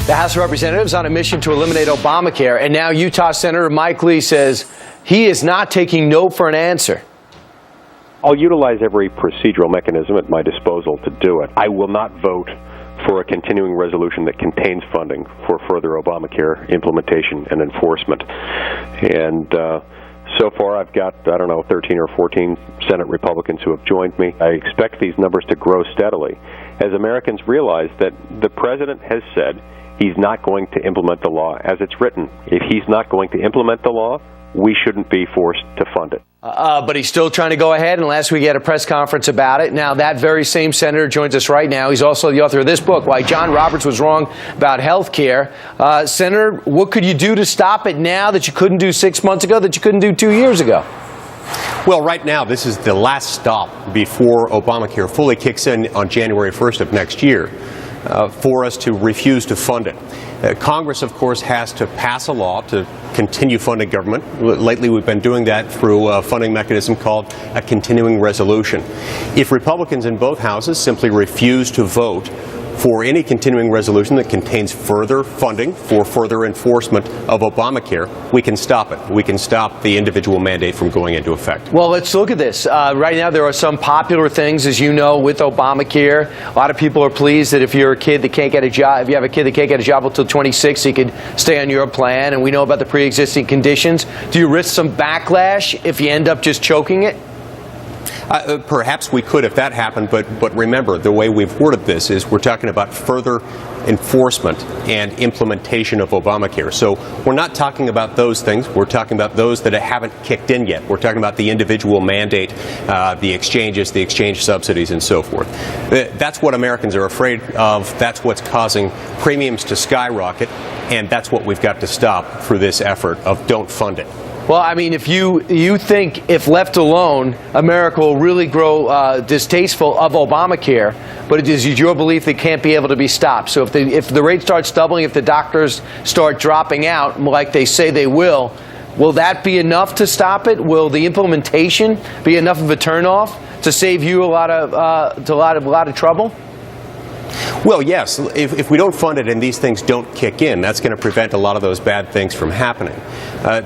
The House of Representatives on a mission to eliminate Obamacare, and now Utah Senator Mike Lee says he is not taking no for an answer. I'll utilize every procedural mechanism at my disposal to do it. I will not vote for a continuing resolution that contains funding for further Obamacare implementation and enforcement. And so far I've got, 13 or 14 Senate Republicans who have joined me. I expect these numbers to grow steadily as Americans realize that the President has said he's not going to implement the law as it's written. If he's not going to implement the law, we shouldn't be forced to fund it. But he's still trying to go ahead, and last week he had a press conference about it. Now, that very same senator joins us right now. He's also the author of this book, Why John Roberts Was Wrong About Health Care. Senator, what could you do to stop it now that you couldn't do 6 months ago, that you couldn't do 2 years ago? Well, right now, this is the last stop before Obamacare fully kicks in on January 1st of next year for us to refuse to fund it. Congress, of course, has to pass a law to continue funding government. Lately, we've been doing that through a funding mechanism called a continuing resolution. If Republicans in both houses simply refuse to vote for any continuing resolution that contains further funding for further enforcement of Obamacare, we can stop it. We can stop the individual mandate from going into effect. Well, let's look at this. Right now, there are some popular things, as you know, with Obamacare. A lot of people are pleased that if you're a kid that can't get a job, if you have a kid that can't get a job until 26, he could stay on your plan. And we know about the pre-existing conditions. Do you risk some backlash if you end up just choking it? Perhaps we could if that happened, but remember, the way we've worded this is we're talking about further enforcement and implementation of Obamacare. So we're not talking about those things. We're talking about those that haven't kicked in yet. We're talking about the individual mandate, the exchanges, the exchange subsidies, and so forth. That's what Americans are afraid of. That's what's causing premiums to skyrocket, and that's what we've got to stop through this effort of don't fund it. Well, I mean, if you think if left alone, America will really grow distasteful of Obamacare, but it is your belief that it can't be able to be stopped. So if the rate starts doubling, if the doctors start dropping out, like they say they will that be enough to stop it? Will the implementation be enough of a turnoff to save you a lot of trouble? Well, yes. If we don't fund it and these things don't kick in, that's going to prevent a lot of those bad things from happening.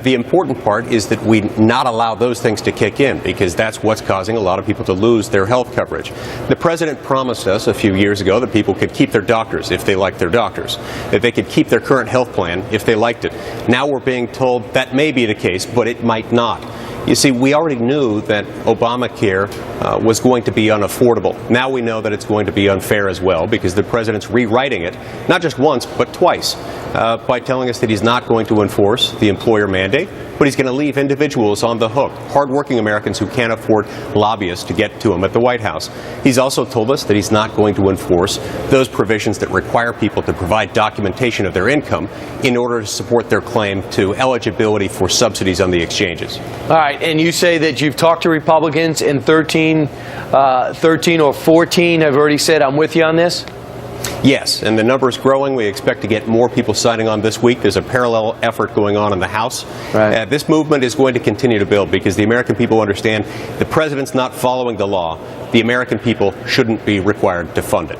The important part is that we not allow those things to kick in, because that's what's causing a lot of people to lose their health coverage. The President promised us a few years ago that people could keep their doctors if they liked their doctors, that they could keep their current health plan if they liked it. Now we're being told that may be the case, but it might not. You see, we already knew that Obamacare was going to be unaffordable. Now we know that it's going to be unfair as well, because the President's rewriting it, not just once, but twice, by telling us that he's not going to enforce the employer mandate, but he's going to leave individuals on the hook, hardworking Americans who can't afford lobbyists to get to him at the White House. He's also told us that he's not going to enforce those provisions that require people to provide documentation of their income in order to support their claim to eligibility for subsidies on the exchanges. All right, and you say that you've talked to Republicans, and 13 or 14 have already said, I'm with you on this? Yes, and the number is growing. We expect to get more people signing on this week. There's a parallel effort going on in the House. Right. This movement is going to continue to build, because the American people understand the President's not following the law. The American people shouldn't be required to fund it.